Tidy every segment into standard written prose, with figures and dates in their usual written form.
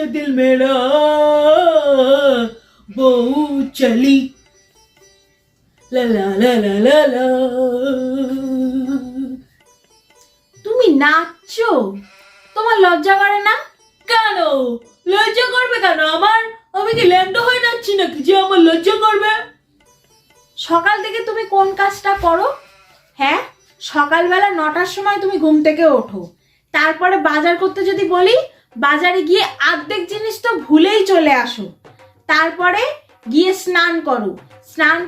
दिल मेरा बहू चली ला ला ला ला ला ला। তুমি নাচছো, তোমার লজ্জা করে না? কেন লজ্জা করবে কেন আমার? আমি কি ল্যাংটা হয়ে নাচছি নাকি যে আমার লজ্জা করবে? সকাল থেকে তুমি কোন কাজটা করো? হ্যাঁ, সকালবেলা 9টার সময় তুমি ঘুম থেকে ওঠো, তারপরে বাজার করতে যদি বলি বাজারে গিয়ে অর্ধেক জিনিস তো ভুলেই চলে আসো, তারপরে গিয়ে স্নান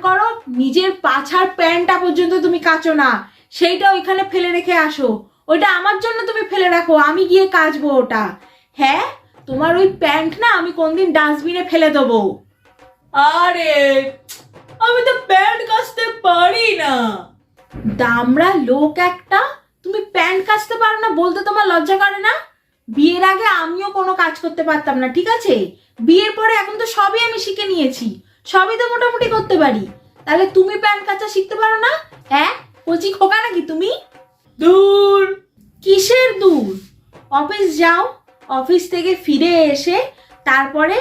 করো, নিজের পাছার প্যান্টটা পর্যন্ত তুমি কাচো না, সেইটা ওইখানে ফেলে রেখে আসো, ওইটা আমার জন্য তুমি ফেলে রাখো, আমি গিয়ে কাচবো ওটা। হ্যাঁ, তোমার ওই প্যান্ট না আমি কোনদিন ডাস্টবিনে ফেলে দেবো। আরে আমি তো প্যান্ট কাচতে পারি না। দামড়া লোক একটা, তুমি প্যান্ট কাচতে পারো না বলতে তোমার লজ্জা করে না? বিয়ের আগে আমিও কোনো কাজ করতে পারতাম না, ঠিক আছে? বিয়ের পরে এখন তো সবই আমি শিখে নিয়েছি, সবই তো মোটামুটি করতে পারি। তাহলে তুমি প্যান্ট কাচা শিখতে পারো না? হ্যাঁ, কচি খোকা নাকি তুমি? দূর। কিসের দূর? অফিস যাও, অফিস থেকে ফিরে এসে তারপরে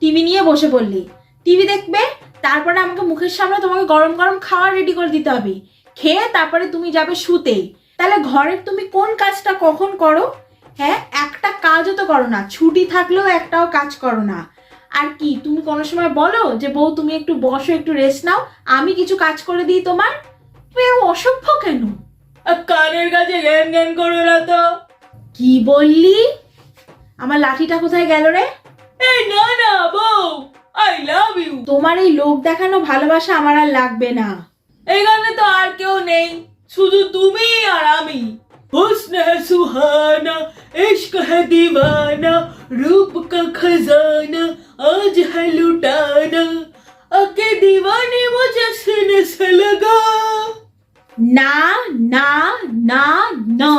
টিভি নিয়ে বসে পড়লি, টিভি দেখবে, তারপরে আমাকে মুখের সামনে তোমাকে গরম গরম খাবার রেডি করে দিতে হবে, খেয়ে তারপরে তুমি যাবে শুতে। তাহলে ঘরের তুমি কোন কাজটা কখন করো? হ্যাঁ, একটা কাজও তো করো না, ছুটি থাকলেও একটাও কাজ করো না। আর কি তুমি কোনো সময় বলো যে বউ তুমি একটু বসো, একটু রেস্ট নাও, আমি কিছু কাজ করে দিই তোমার? তুমি এরকম অসভ্য কেন? কানের কাছে জ্ঞান জ্ঞান করো না তো। কি বললি? আমার লাঠিটা কোথায় গেল রে? এই না না বউ, আই লাভ ইউ। তোমার এই লোক দেখানো ভালোবাসা আমার আর লাগবে না। এখানে তো আর কেউ নেই, শুধু তুমি আর আমি। हुस्न है सुहाना, इश्क है दीवाना, रूप का खजाना आज है लुटाना, आके दीवाने मुझे सीने से लगा। না না না না।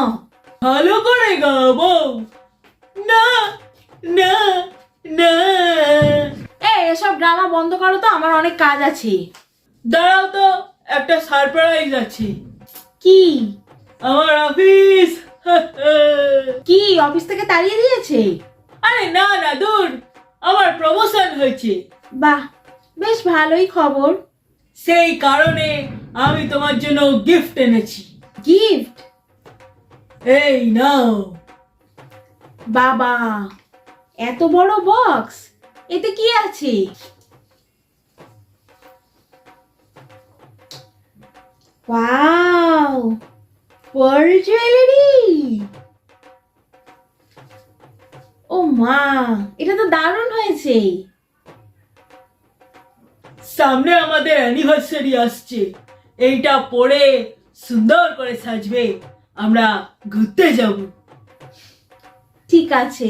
ভালো করে গাবো। না না না। এসব ড্রামা বন্ধ করো তো, আমার অনেক কাজ আছে। দাঁড়াও তো, একটা সারপ্রাইজ আছে। কি? আমার অফিস। কি অফিস থেকে তাড়িয়ে দিয়েছে? আরে না না দূর, আমার প্রমোশন হয়েছে। বাহ, বেশ ভালোই খবর। সেই কারণে আমি তোমার জন্য গিফট এনেছি। গিফট? এই নাও। বাবা, এত বড় বক্স, এতে কি আছে? Wow, pearl jewellery. ও মা, এটা তো দারুণ হয়েছে। সামনে আমাদের অ্যানিভার্সারি আসছে, এইটা পরে সুন্দর করে সাজবে, আমরা ঘুরতে যাব। ঠিক আছে।